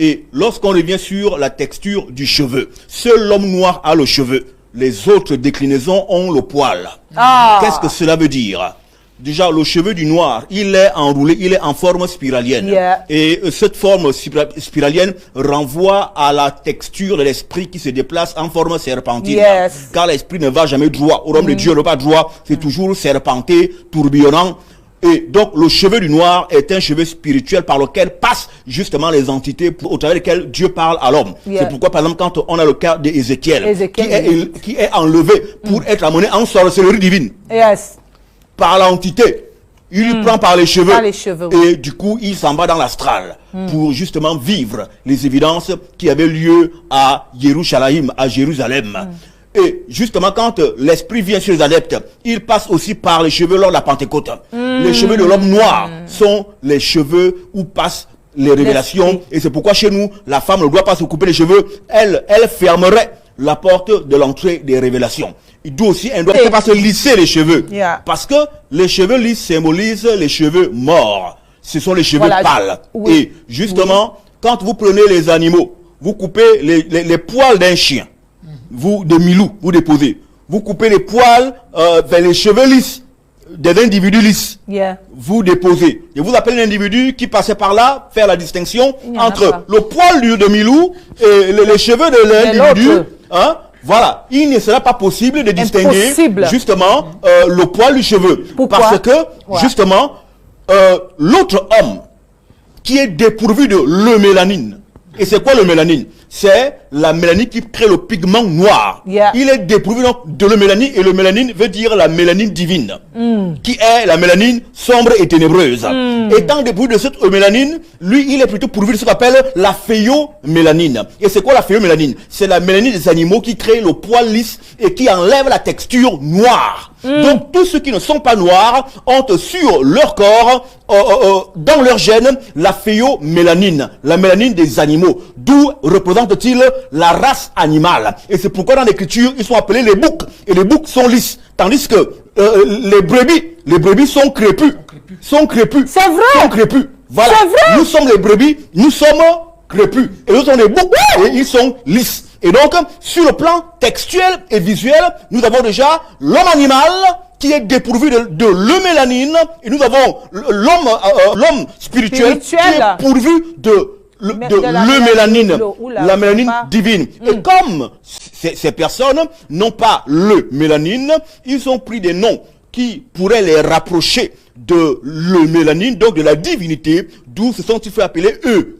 Et lorsqu'on revient sur la texture du cheveu, seul l'homme noir a le cheveu. Les autres déclinaisons ont le poil. Qu'est-ce que cela veut dire? Déjà, le cheveu du noir, il est enroulé, il est en forme spiralienne. Et cette forme spiralienne renvoie à la texture de l'esprit qui se déplace en forme serpentine. Car l'esprit ne va jamais droit. Au royaume de Dieu, ne va pas droit. C'est toujours serpenté, tourbillonnant. Et donc, le cheveu du noir est un cheveu spirituel par lequel passent justement les entités au travers desquelles Dieu parle à l'homme. C'est pourquoi, par exemple, quand on a le cas d'Ézéchiel, qui est enlevé pour être amené en sorcellerie divine. Par l'entité, il lui prend par les cheveux, et du coup il s'en va dans l'astral pour justement vivre les évidences qui avaient lieu à Jérusalem, Et justement quand l'esprit vient sur les adeptes, il passe aussi par les cheveux lors de la Pentecôte. Les cheveux de l'homme noir sont les cheveux où passent les révélations, et c'est pourquoi chez nous, la femme ne doit pas se couper les cheveux, elle fermerait la porte de l'entrée des révélations. D'où aussi, elle ne doit pas se lisser les cheveux. Parce que les cheveux lisses symbolisent les cheveux morts. Ce sont les cheveux pâles. Et justement, quand vous prenez les animaux, vous coupez les poils d'un chien, de milou, vous déposez. Vous coupez les poils vers les cheveux lisses des individus lisses. Vous déposez. Et vous appelez l'individu qui passait par là, faire la distinction entre le poil de milou et les cheveux de l'individu. Voilà, il ne sera pas possible de distinguer justement le poil du cheveu. Parce que justement, l'autre homme qui est dépourvu de l'eumélanine. Et c'est quoi le mélanine? C'est la mélanine qui crée le pigment noir. Il est dépourvu donc de l'eumélanine, et le mélanine veut dire la mélanine divine, qui est la mélanine sombre et ténébreuse. Étant dépourvu de cette mélanine, lui, il est plutôt pourvu de ce qu'on appelle la phéomélanine. Et c'est quoi la phéomélanine? C'est la mélanine des animaux qui crée le poil lisse et qui enlève la texture noire. Donc tous ceux qui ne sont pas noirs ont sur leur corps, dans leur gène, la phéomélanine, la mélanine des animaux. D'où représente-t-il la race animale. Et c'est pourquoi dans l'écriture, ils sont appelés les boucs. Et les boucs sont lisses. Tandis que les brebis sont crépus. C'est vrai. Sont crépus. Voilà. C'est vrai. Nous sommes les brebis, nous sommes crépus. Et nous sommes les boucs et ils sont lisses. Et donc, sur le plan textuel et visuel, nous avons déjà l'homme animal qui est dépourvu de l'eumélanine, et nous avons l'homme spirituel qui est pourvu de l'eumélanine, la mélanine divine. Et comme ces personnes n'ont pas l'eumélanine, ils ont pris des noms qui pourraient les rapprocher de l'eumélanine, donc de la divinité, d'où se sont-ils fait appeler eux,